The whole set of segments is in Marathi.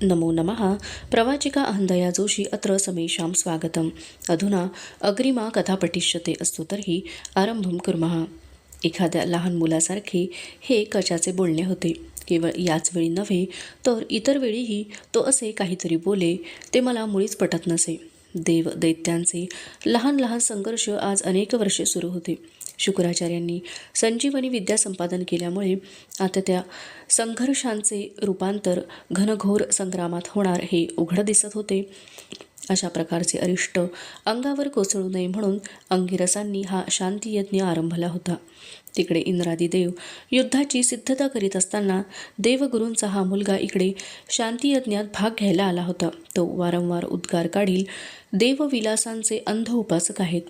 नमो नमः। प्रवाचिका अहंदया जोशी अत्र समेषां स्वागतम्। अधुना अग्रिमा कथा पठिष्यते अस्तु तर्हि आरंभं कुर्मः। एखाद्या लहान मुलासारखे हे कचाचे बोलणे होते। केवळ याच वेळी नव्हे तर इतर वेळीही तो असे काहीतरी बोले ते मला मुळीच पटत नसे। देव दैत्यांचे लहान लहान संघर्ष आज अनेक वर्षे सुरू होते। शुक्राचार्यांनी संजीवनी विद्या संपादन केल्यामुळे आता त्या संघर्षांचे रूपांतर घनघोर संग्रामात होणार हे उघड दिसत होते। अशा प्रकारचे अरिष्ट अंगावर कोसळू नये म्हणून अंगिरसांनी हा शांतियज्ञ आरंभला होता। तिकडे इंद्रादी देव युद्धाची सिद्धता करीत असताना देवगुरूंचा हा मुलगा इकडे शांतियज्ञात भाग घ्यायला आला होता। तो वारंवार उद्गार काढील देवविलासांचे अंध उपासक आहेत,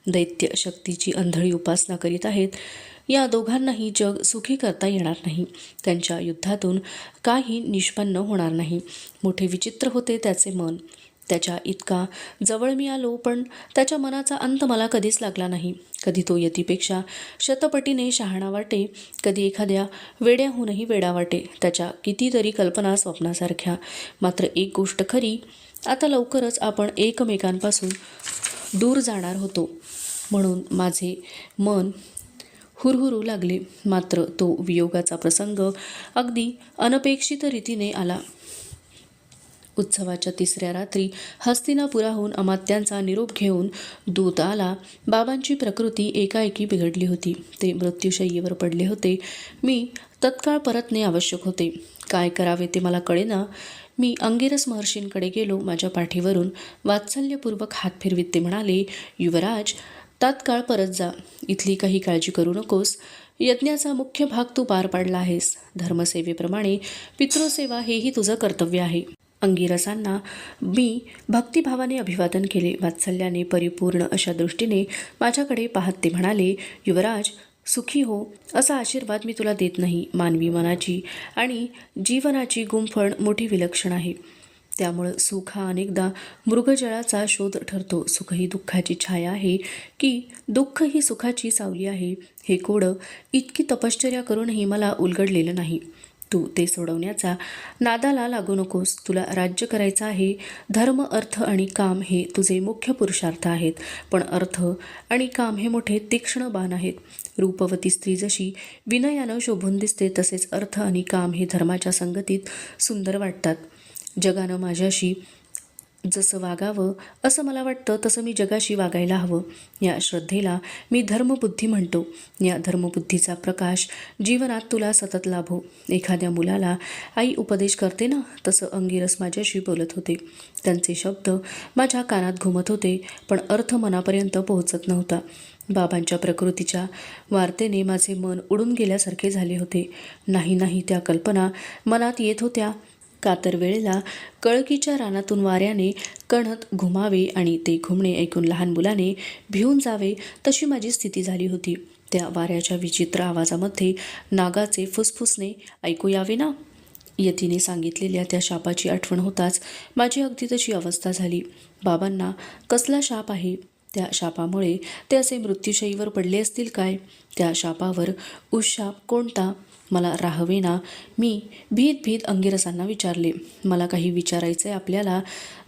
दैत्य शक्तीची अंधळी उपासना करीत आहेत। या दोघांनाही जग सुखी करता येणार नाही, त्यांच्या युद्धातून काही निष्पन्न होणार नाही। मोठे विचित्र होते त्याचे मन। त्याच्या इतका जवळ मी आलो, पण त्याच्या मनाचा अंत मला कधीच लागला नाही। कधी तो यतीपेक्षा शतपटीने शहाणा वाटे, कधी एखाद्या वेड्याहूनही वेडा वाटे। त्याच्या कितीतरी कल्पना स्वप्नासारख्या। मात्र एक गोष्ट खरी, आता लवकरच आपण एकमेकांपासून दूर जाणार होतो म्हणून माझे मन हुरहुरू लागले। मात्र तो वियोगाचा प्रसंग अगदी अनपेक्षित रीतीने आला। उत्सवाच्या तिसऱ्या रात्री हस्तिनापुराहून अमात्यांचा निरोप घेऊन दूत आला। बाबांची प्रकृती एकाएकी बिघडली होती। ते मृत्यूशय्येवर पडले होते। मी तत्काळ परतणे आवश्यक होते। काय करावे ते मला कळेना। मी अंगिरस महर्षींकडे गेलो। माझ्या पाठीवरून वात्सल्यपूर्वक हात फिरवीत ते म्हणाले, युवराज, तात्काळ परत जा। इथली काही काळजी करू नकोस। यज्ञाचा मुख्य भाग तू पार पाडला आहेस। धर्मसेवेप्रमाणे पितृसेवा हेही तुझं कर्तव्य आहे। अंगिरसांना मी भक्तिभावाने अभिवादन केले। वात्सल्याने परिपूर्ण अशा दृष्टीने माझ्याकडे पाहत ते म्हणाले, युवराज, सुखी हो असा आशीर्वाद मी तुला देत नाही। मानवी मनाची आणि जीवनाची गुंफण मोठी विलक्षण आहे। त्यामुळं सुख हा अनेकदा मृगजळाचा शोध ठरतो। सुख ही दुःखाची छाया आहे की दुःख ही सुखाची सावली आहे, हे कोडं इतकी तपश्चर्या करूनही मला उलगडलेलं नाही। तू ते सोडवण्याचा नादाला लागू नकोस। तुला राज्य करायचं आहे। धर्म, अर्थ आणि काम हे तुझे मुख्य पुरुषार्थ आहेत, पण अर्थ आणि काम हे मोठे तीक्ष्ण बाण आहेत। रूपवती स्त्री जशी विनयानं शोभून दिसते, तसेच अर्थ आणि काम हे धर्माच्या संगतीत सुंदर वाटतात। जगानं माझ्याशी जसं वागावं असं मला वाटतं, तसं मी जगाशी वागायला हवं। या श्रद्धेला मी धर्मबुद्धी म्हणतो। या धर्मबुद्धीचा प्रकाश जीवनात तुला सतत लाभो। एखाद्या मुलाला आई उपदेश करते ना, तसं अंगिरस माझ्याशी बोलत होते। त्यांचे शब्द माझ्या कानात घुमत होते, पण अर्थ मनापर्यंत पोहोचत नव्हता। बाबांच्या प्रकृतीच्या वार्तेने माझे मन उडून गेल्यासारखे झाले होते। नाही त्या कल्पना मनात येत होत्या। कातर वेळेला कळकीच्या रानातून वाऱ्याने कणत घुमावे आणि ते घुमणे ऐकून लहान मुलाने भिवून जावे, तशी माझी स्थिती झाली होती। त्या वाऱ्याच्या विचित्र आवाजामध्ये नागाचे फुसफुसणे ऐकू यावे ना। यतीने सांगितलेल्या त्या शापाची आठवण होताच माझी अगदी तशी अवस्था झाली। बाबांना कसला शाप आहे? त्या शापामुळे ते असे मृत्यूशयीवर पडले असतील काय? त्या शापावर उशाप कोणता? मला राहवेना। मी भीत अंगिरसांना विचारले, मला काही विचारायचे आपल्याला।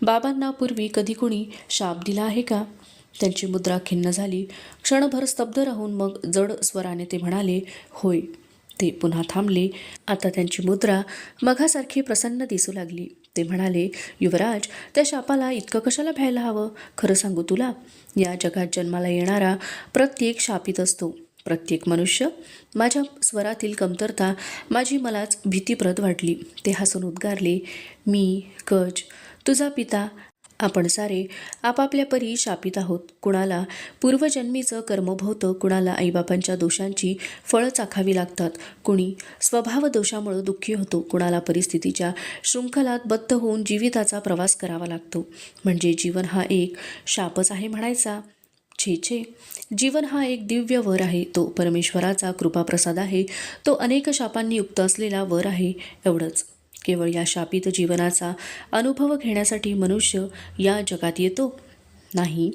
बाबांना पूर्वी कधी कोणी शाप दिला आहे का? त्यांची मुद्रा खिन्न झाली। क्षणभर स्तब्ध राहून मग जड स्वराने ते म्हणाले, होय। ते पुन्हा थांबले। आता त्यांची मुद्रा मघासारखी प्रसन्न दिसू लागली। ते म्हणाले, युवराज, त्या शापाला इतकं कशाला भ्यायला हवं? खरं सांगू तुला, या जगात जन्माला येणारा प्रत्येक शापित असतो। प्रत्येक मनुष्य। माझ्या स्वरातील कमतरता माझी मलाच भीतीप्रद वाटली। ते हसून उद्गारले, मी, कच, तुझा पिता, आपण सारे आपापल्या परी शापित आहोत। कुणाला पूर्वजन्मीचं कर्म भोवतं, कुणाला आईबापांच्या दोषांची फळं चाखावी लागतात, कुणी स्वभाव दोषामुळे दुःखी होतो, कुणाला परिस्थितीच्या शृंखलात बद्ध होऊन जीविताचा प्रवास करावा लागतो। म्हणजे जीवन हा एक शापच आहे म्हणायचा? छे, जीवन हा एक दिव्य वर आहे। तो परमेश्वराचा कृपाप्रसाद आहे। तो अनेक शापांनी युक्त असलेला वर आहे, एवढंच। केवळ या शापित जीवनाचा अनुभव घेण्यासाठी मनुष्य या जगात येतो। नाही.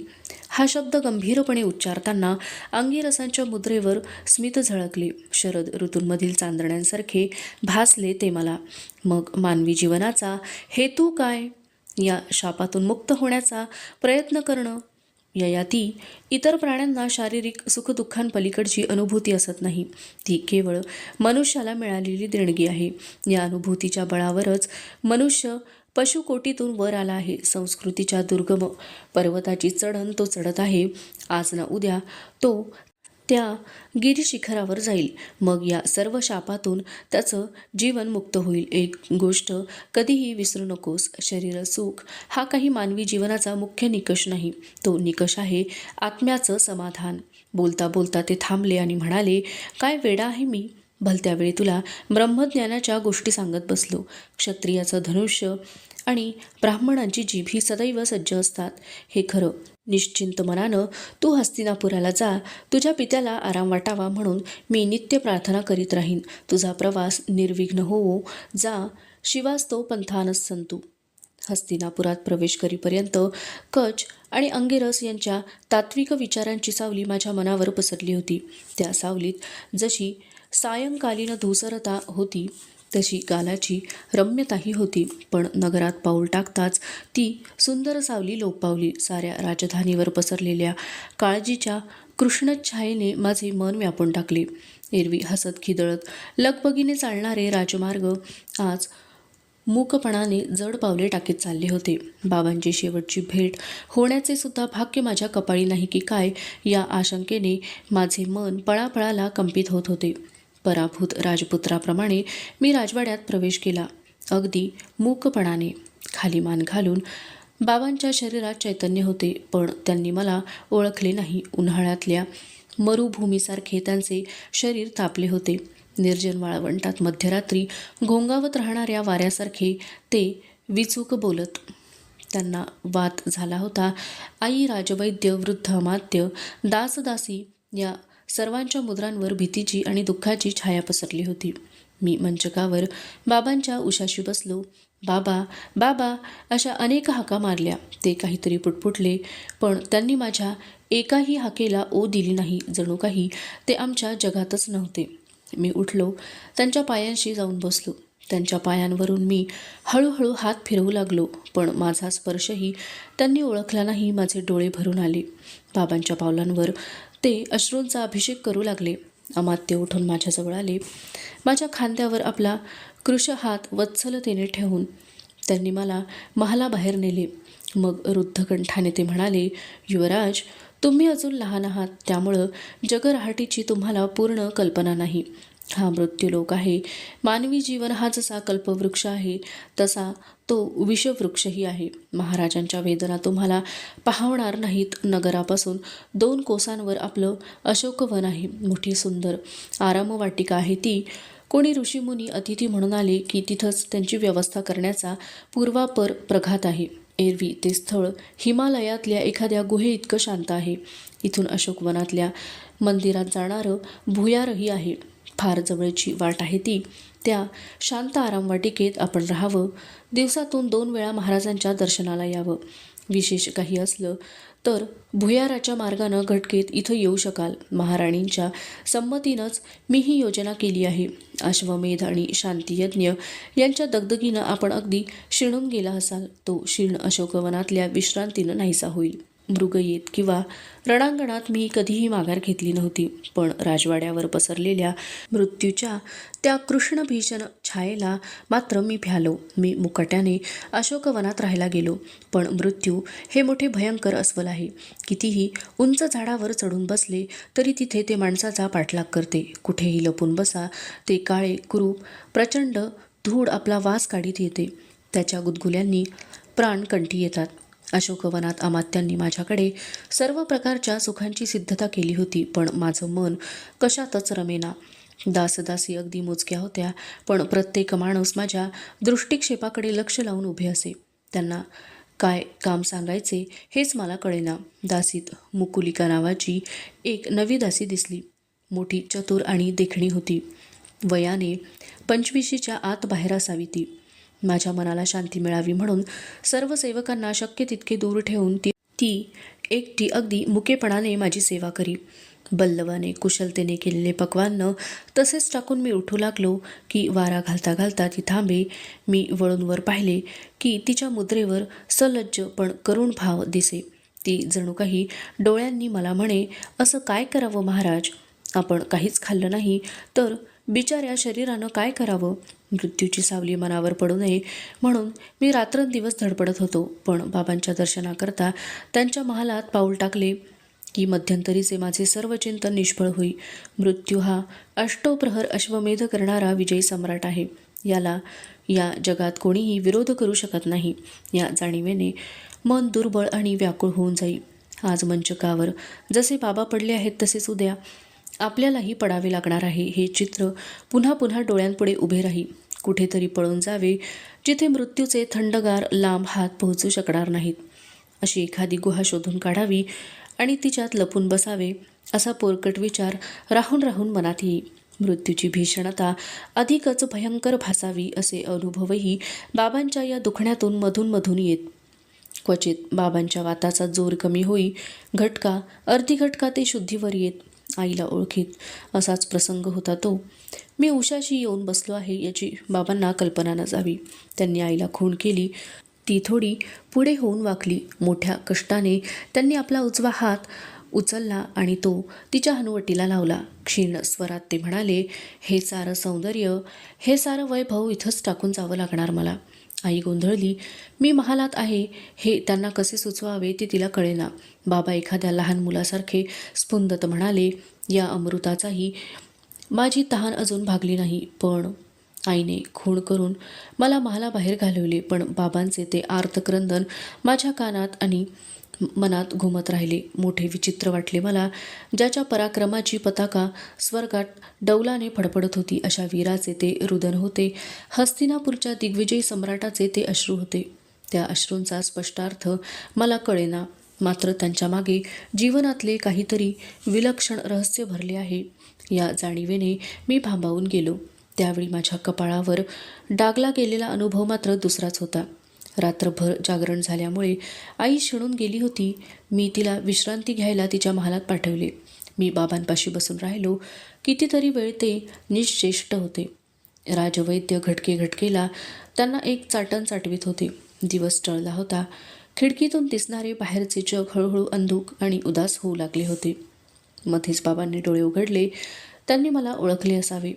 हा शब्द गंभीरपणे उच्चारताना अंगिरसांच्या मुद्रेवर स्मित झळकले. शरद ऋतूंमधील चांदण्यांसारखे भासले ते मला. मग मानवी जीवनाचा हेतू काय? या शापातून मुक्त होण्याचा प्रयत्न करणं. ययाती इतर प्राण्यांना शारीरिक सुखदुःखांपलीकडची अनुभूती असत नाही. ती केवळ मनुष्याला मिळालेली देणगी आहे. या अनुभूतीच्या बळावरच मनुष्य पशुकोटीतून वर आला आहे. संस्कृतीच्या दुर्गम पर्वताची चढण तो चढत आहे. आज ना उद्या तो त्या गिरिशिखरावर जाईल. मग या सर्व शापातून त्याचं जीवन मुक्त होईल. एक गोष्ट कधीही विसरू नकोस, शरीर सुख हा काही मानवी जीवनाचा मुख्य निकष नाही. तो निकष आहे आत्म्याचं समाधान. बोलता बोलता ते थांबले आणि म्हणाले, काय वेडा आहे मी. भलत्या वेळी तुला ब्रह्मज्ञानाच्या गोष्टी सांगत बसलो. क्षत्रियाचं धनुष्य आणि ब्राह्मणांची जीभ ही सदैव सज्ज असतात, हे खरं. निश्चिंत मनानं तू हस्तिनापुराला जा. तुझ्या पित्याला आराम वाटावा म्हणून मी नित्य प्रार्थना करीत राहीन. तुझा प्रवास निर्विघ्न होवो. जा, शिवास्तो पंथानस संतू. हस्तिनापुरात प्रवेश करीपर्यंत कच आणि अंगिरस यांच्या तात्विक विचारांची सावली माझ्या मनावर पसरली होती. त्या सावलीत जशी सायंकालीन धुसरता होती तशी गालाची रम्यताही होती. पण नगरात पाऊल टाकताच ती सुंदर सावली लोप पावली. साऱ्या राजधानीवर पसरलेल्या काळजीच्या कृष्णछायेने माझे मन व्यापून टाकले. एरवी हसत खिदळत लगबगीने चालणारे राजमार्ग आज मूकपणाने जड पावले टाकीत चालले होते. बाबांची शेवटची भेट होण्याचे सुद्धा भाग्य माझ्या कपाळी नाही की काय, या आशंकेने माझे मन पळापळाला कंपित होत होते. पराभूत राजपुत्राप्रमाणे मी राजवाड्यात प्रवेश केला, अगदी मूकपणाने. खाली मान घालून. बाबांच्या शरीरात चैतन्य होते, पण त्यांनी मला ओळखले नाही. उन्हाळ्यातल्या मरुभूमीसारखे त्यांचे शरीर तापले होते. निर्जन वाळवंटात मध्यरात्री घोंगावत राहणाऱ्या वाऱ्यासारखे ते विचूक बोलत. त्यांना वात झाला होता. आई, राजवैद्य, वृद्ध अमात्य, दासदासी या सर्वांच्या मुद्रांवर भीतीची आणि दुःखाची छाया पसरली होती. मी मंचकावर बाबांच्या उशाशी बसलो. बाबा, बाबा अशा अनेक हाका मारल्या. ते काहीतरी पुटपुटले, पण त्यांनी माझ्या एकाही हाकेला ओ दिली नाही. जणू काही ते आमच्या जगातच नव्हते. मी उठलो, त्यांच्या पायांशी जाऊन बसलो. त्यांच्या पायांवरून मी हळूहळू हात फिरवू लागलो, पण माझा स्पर्शही त्यांनी ओळखला नाही. माझे डोळे भरून आले. बाबांच्या पावलांवर ते अश्रूंचा अभिषेक करू लागले. अमात्य उठून माझ्याजवळ आले. माझ्या खांद्यावर आपला कृश हात वत्सलतेने ठेवून त्यांनी मला महालाबाहेर नेले. मग रुद्ध कंठाने ते म्हणाले, युवराज, तुम्ही अजून लहान आहात, त्यामुळं जगरहाटीची तुम्हाला पूर्ण कल्पना नाही. हा मृत्यूलोक आहे. मानवी जीवन हा जसा कल्पवृक्ष आहे तसा तो विषवृक्षही आहे. महाराजांच्या वेदना तुम्हाला पाहवणार नाहीत. नगरापासून 2 कोसांवर आपलं अशोकवन आहे. मोठी सुंदर आरामवाटिका आहे ती. कोणी ऋषीमुनी अतिथी म्हणून आले की तिथंच त्यांची व्यवस्था करण्याचा पूर्वापर प्रघात आहे. एरवी ते स्थळ हिमालयातल्या एखाद्या गुहेइतकं शांत आहे. इथून अशोकवनातल्या मंदिरात जाणारं भुयारही आहे. फार जवळची वाट आहे ती. त्या शांत आरामवाटिकेत आपण राहावं. दिवसातून 2 वेळा महाराजांच्या दर्शनाला यावं. विशेष काही असलं तर भुयाराच्या मार्गानं घटकेत इथं येऊ शकाल. महाराणींच्या संमतीनंच मी ही योजना केली आहे. अश्वमेध आणि शांतियज्ञ यांच्या दगदगीनं आपण अगदी शिणून गेला असाल. तो शीण अशोकवनातल्या विश्रांतीनं नाहीसा होईल. मृगयेत किंवा रणांगणात मी कधीही माघार घेतली नव्हती, पण राजवाड्यावर पसरलेल्या मृत्यूच्या त्या कृष्णभीषण छायेला मात्र मी भ्यालो. मी मुकाट्याने अशोकवनात राहायला गेलो, पण मृत्यू हे मोठे भयंकर अस्वल आहे. कितीही उंच झाडावर चढून बसले तरी तिथे ते माणसाचा पाठलाग करते. कुठेही लपून बसा, ते काळे कुरूप प्रचंड धूळ आपला वास काढीत येते. त्याच्या गुदगुल्यांनी प्राण कंठी येतात. अशोकवनात अमात्यांनी माझ्याकडे सर्व प्रकारच्या सुखांची सिद्धता केली होती, पण माझं मन कशातच रमेना. दासदासी अगदी मोजक्या होत्या, पण प्रत्येक माणूस माझ्या दृष्टिक्षेपाकडे लक्ष लावून उभे असे. त्यांना काय काम सांगायचे हेच मला कळेना. दासीत मुकुलिका नावाची एक नवी दासी दिसली. मोठी, चतुर आणि देखणी होती. वयाने 25च्या आत बाहेर असावी ती. माझ्या मनाला शांती मिळावी म्हणून सर्व सेवकांना शक्य तितके दूर ठेवून ती एकटी अगदी मुकेपणाने माझी सेवा करी. बल्लवाने कुशलतेने केलेले पक्वान्न तसेच टाकून मी उठू लागलो की वारा घालता घालता ती थांबे. मी वळून वर पाहिले की तिच्या मुद्रेवर सलज्ज पण करुण भाव दिसे. ती जणू काही डोळ्यांनी मला म्हणे, असं काय करावं महाराज? आपण काहीच खाल्लं नाही तर बिचाऱ्या शरीरानं काय करावं? मृत्यूची सावली मनावर पडू नये म्हणून मी रात्रंदिवस धडपडत होतो. पण बाबांच्या दर्शनाकरता त्यांच्या महालात पाऊल टाकले की मध्यंतरीचे माझे सर्व चिंतन निष्फळ होई. मृत्यू हा अष्टोप्रहर अश्वमेध करणारा विजयी सम्राट आहे. याला या जगात कोणीही विरोध करू शकत नाही. या जाणीवेने मन दुर्बळ आणि व्याकुळ होऊन जाई. आज मंचकावर जसे बाबा पडले आहेत तसेच उद्या आपल्यालाही पडावे लागणार आहे. हे चित्र पुन्हा पुन्हा डोळ्यांपुढे उभे राही. कुठेतरी पळून जावे जिथे मृत्यूचे थंडगार लांब हात पोहोचू शकणार नाहीत. अशी एखादी गुहा शोधून काढावी आणि तिच्यात लपून बसावे असा पोरकट विचार राहून राहून मनात येई. मृत्यूची भीषणता अधिकच भयंकर भासावी असे अनुभवही बाबांच्या या दुखण्यातून मधून मधून येत. क्वचित बाबांच्या वाताचा जोर कमी होई. घटका अर्धी घटका ते शुद्धीवर येत. आईला ओळखीत असाच प्रसंग होता तो. मी उशाशी येऊन बसलो आहे याची बाबांना कल्पना नसावी. त्यांनी आईला खूण केली. ती थोडी पुढे होऊन वाकली. मोठ्या कष्टाने त्यांनी आपला उजवा हात उचलला आणि तो तिच्या हनुवटीला लावला. क्षीण स्वरात ते म्हणाले, हे सारं सौंदर्य, हे सारं वैभव इथंच टाकून जावं लागणार मला. आई गोंधळली. मी महालात आहे हे त्यांना कसे सुचवावे ते तिला कळेना. बाबा एखाद्या लहान मुलासारखे स्फुंदत म्हणाले, या अमृताचाही माझी तहान अजून भागली नाही. पण आईने खूण करून मला महालाबाहेर घालवले. पण बाबांचे ते आर्तक्रंदन माझ्या कानात आणि मनात घुमत राहिले. मोठे विचित्र वाटले मला. ज्याच्या पराक्रमाची पताका स्वर्गात डौलाने फडफडत होती अशा वीराचे ते रुदन होते. हस्तिनापूरच्या दिग्विजयी सम्राटाचे ते अश्रू होते. त्या अश्रूंचा स्पष्टार्थ मला कळेना. मात्र त्यांच्या मागे जीवनातले काहीतरी विलक्षण रहस्य भरले आहे या जाणीवेने मी भांबावून गेलो. त्यावेळी माझ्या कपाळावर डागला गेलेला अनुभव मात्र दुसराच होता. रात्रभर जागरण झाल्यामुळे आई शिणून गेली होती. मी तिला विश्रांती घ्यायला तिच्या महालात पाठवले. मी बाबांपाशी बसून राहिलो. कितीतरी वेळ ते निश्चेष्ट होते. राजवैद्य घटके घटकेला त्यांना एक चाटण चाटवीत होते. दिवस टळला होता. खिडकीतून दिसणारे बाहेरचे जग हळूहळू अंधुक आणि उदास होऊ लागले होते. मध्येच बाबांनी डोळे उघडले. त्यांनी मला ओळखले असावे.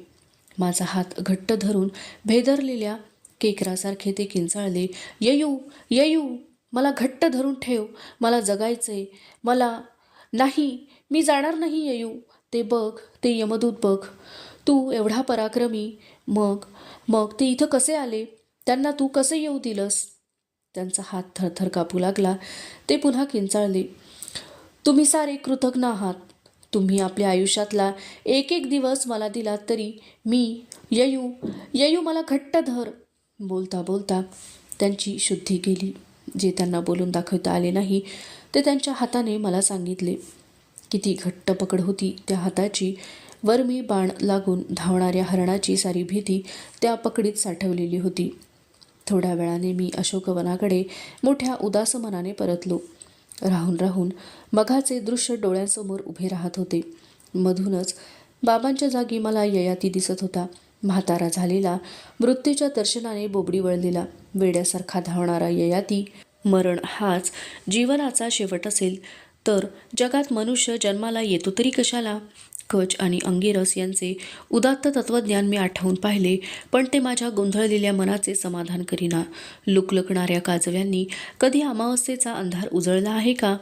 माझा हात घट्ट धरून भेदरलेल्या केकरासारखे ते किंचाळले, येयू येयू, मला घट्ट धरून ठेव, मला जगायचे, मला नाही, मी जाणार नाही येयू. ते बघ, ते यमदूत बघ, तू एवढा पराक्रमी, मग मग ते इथं कसे आले? त्यांना तू कसे येऊ दिलंस? त्यांचा हात थरथर कापू लागला. ते पुन्हा किंचाळले, तुम्ही सारे कृतज्ञ आहात. तुम्ही आपल्या आयुष्यातला एक एक दिवस मला दिलात तरी मी येयू येयू मला घट्ट धर. बोलता बोलता त्यांची शुद्धी गेली. जे त्यांना बोलून दाखवता आले नाही ते त्यांच्या हाताने मला सांगितले. किती घट्ट पकड होती त्या हाताची. वर मी बाण लागून धावणाऱ्या हरणाची सारी भीती त्या पकडीत साठवलेली होती. थोड्या वेळाने मी अशोकवनाकडे मोठ्या उदास मनाने परतलो. राहून राहून मघाचे दृश्य डोळ्यांसमोर उभे राहत होते. मधूनच बाबांच्या जागी मला ययाती दिसत होता. म्हातारा झालेला, मृत्यूच्या दर्शनाने बोबडी वळलेला, वेड्यासारखा धावणारा ययाती. मरण हाच जीवनाचा शेवट असेल तर जगात मनुष्य जन्माला येतो तरी कशाला? कच आणि अंगिरस यांचे उदात्त तत्त्वज्ञान मी आठवून पाहिले, पण ते माझ्या गोंधळलेल्या मनाचे समाधान करीना. लुकलुकणाऱ्या काजव्यांनी कधी अमावस्येचा अंधार उजळला आहे का?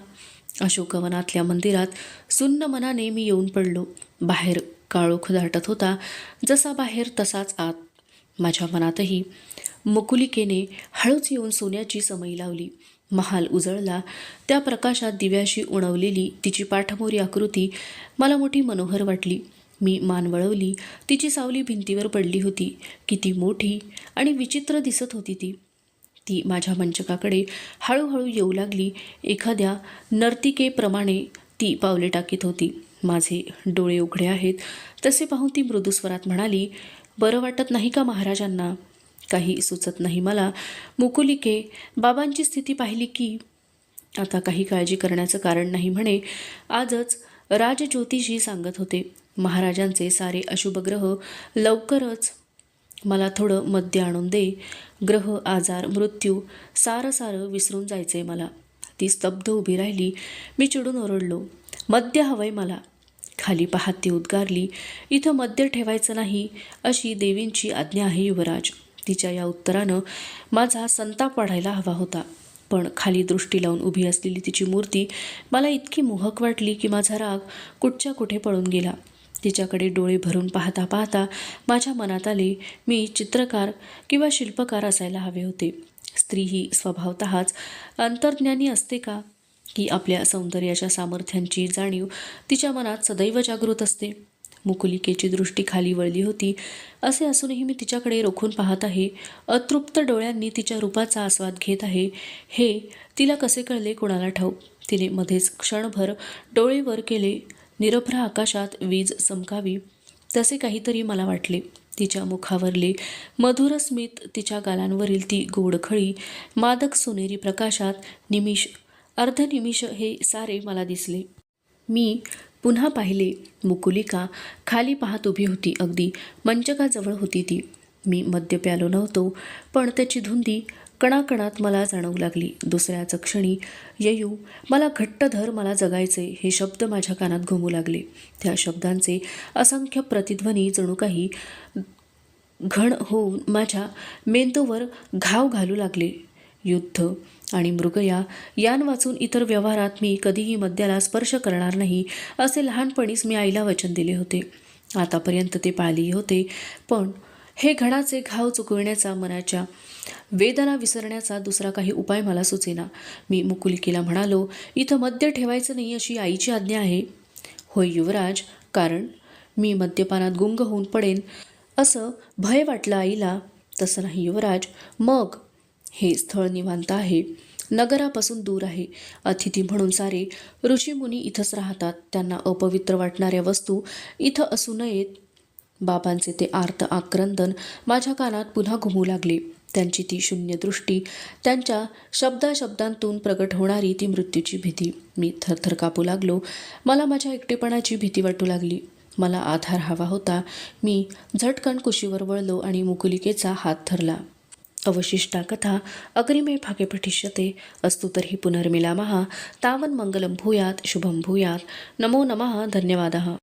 अशोकवनातल्या मंदिरात सुन्न मनाने मी येऊन पडलो. बाहेर काळोख दाटत होता. जसा बाहेर तसाच आत. माझ्या मनातही मुकुलिकेने हळूच येऊन सोन्याची समई लावली. महाल उजळला. त्या प्रकाशात दिव्याशी उणवलेली तिची पाठमोरी आकृती मला मोठी मनोहर वाटली. मी मान वळवली. तिची सावली भिंतीवर पडली होती. किती मोठी आणि विचित्र दिसत होती ती. ती माझ्या मंचकाकडे हळूहळू येऊ लागली. एखाद्या नर्तिकेप्रमाणे ती पावले टाकीत होती. माझे डोळे उघडे आहेत तसे पाहून ती मृदुस्वरात म्हणाली, बरं वाटत नाही का महाराजांना? काही सुचत नाही मला. मुकुलिके, बाबांची स्थिती पाहिली की आता काही काळजी करण्याचं कारण नाही म्हणे. आजच राजज्योतिषी सांगत होते, महाराजांचे सारे अशुभ ग्रह लवकरच मला थोडं मद्य आणून दे. ग्रह, आजार, मृत्यू सारं विसरून जायचंय मला. ती स्तब्ध उभी राहिली. मी चिडून ओरडलो, मद्य हवंय मला. खाली पाहत ती उद्गारली, इथं मद्य ठेवायचं नाही अशी देवींची आज्ञा आहे युवराज. तिच्या या उत्तरानं माझा संताप वाढायला हवा होता. पण खाली दृष्टी लावून उभी असलेली तिची मूर्ती मला इतकी मोहक वाटली की माझा राग कुठच्या कुठे पळून गेला. तिच्याकडे डोळे भरून पाहता पाहता माझ्या मनात आले, मी चित्रकार किंवा शिल्पकार असायला हवे होते. स्त्री ही स्वभावतःच अंतर्ज्ञानी असते का, की आपल्या सौंदर्याच्या सामर्थ्यांची जाणीव तिच्या मनात सदैव जागृत असते. मुकुलिकेची दृष्टी खाली वळली होती. असे असूनही मी तिच्याकडे रोखून पाहत आहे. अतृप्त डोळ्यांनी तिच्या रूपाचा आस्वाद घेत आहे. हे तिला कसे कळले कुणाला ठाऊक. तिने मध्येच क्षणभर डोळे वर केले. निरभ्र आकाशात वीज चमकावी तसे काहीतरी मला वाटले. तिच्या मुखावरले मधुर स्मित, तिच्या गालांवरील ती गोडखळी, मादक सोनेरी प्रकाशात निमिष अर्धनिमिष हे सारे मला दिसले. मी पुन्हा पाहिले. मुकुलिका खाली पाहत उभी होती. अगदी मंचकाजवळ होती ती. मी मद्य प्यालो नव्हतो, पण त्याची धुंदी कणाकणात मला जाणवू लागली. दुसऱ्याच क्षणी, येयू, मला घट्ट धर, मला जगायचे, हे शब्द माझ्या कानात घुमू लागले. त्या शब्दांचे असंख्य प्रतिध्वनी जणू काही घण होऊन माझ्या मेंदूवर घाव घालू लागले. युद्ध आणि मृगया यान वाचून इतर व्यवहारात मी कधीही मद्याला स्पर्श करणार नाही असे लहानपणीच मी आईला वचन दिले होते. आतापर्यंत ते पाळलेही होते. पण हे घणाचे घाव चुकविण्याचा, मनाच्या वेदना विसरण्याचा दुसरा काही उपाय मला सुचेना. मी मुकुलिकेला म्हणालो, इथं मद्य ठेवायचं नाही अशी आईची आज्ञा आहे. होय युवराज, कारण मी मद्यपानात गुंग होऊन पडेन असं भय वाटलं आईला. तसं नाही युवराज. मग हे स्थळ निवांत आहे, नगरापासून दूर आहे. अतिथी म्हणून सारे ऋषीमुनी इथंच राहतात. त्यांना अपवित्र वाटणाऱ्या वस्तू इथं असू नयेत. बाबांचे ते आर्त आक्रंदन माझ्या कानात पुन्हा घुमू लागले. त्यांची ती शून्य दृष्टी, त्यांच्या शब्दाशब्दांतून प्रगट होणारी ती मृत्यूची भीती. मी थरथर कापू लागलो. मला माझ्या एकटेपणाची भीती वाटू लागली. मला आधार हवा होता. मी झटकन कुशीवर वळलो आणि मुकुलिकेचा हात धरला. अवशिष्टा कथा अग्रिमे भागे पठिष्यते. अस्तु तर्हि पुनर्मिलामः. तावन् मङ्गलं भूयात्, शुभं भूयात्. नमो नमः. धन्यवादः.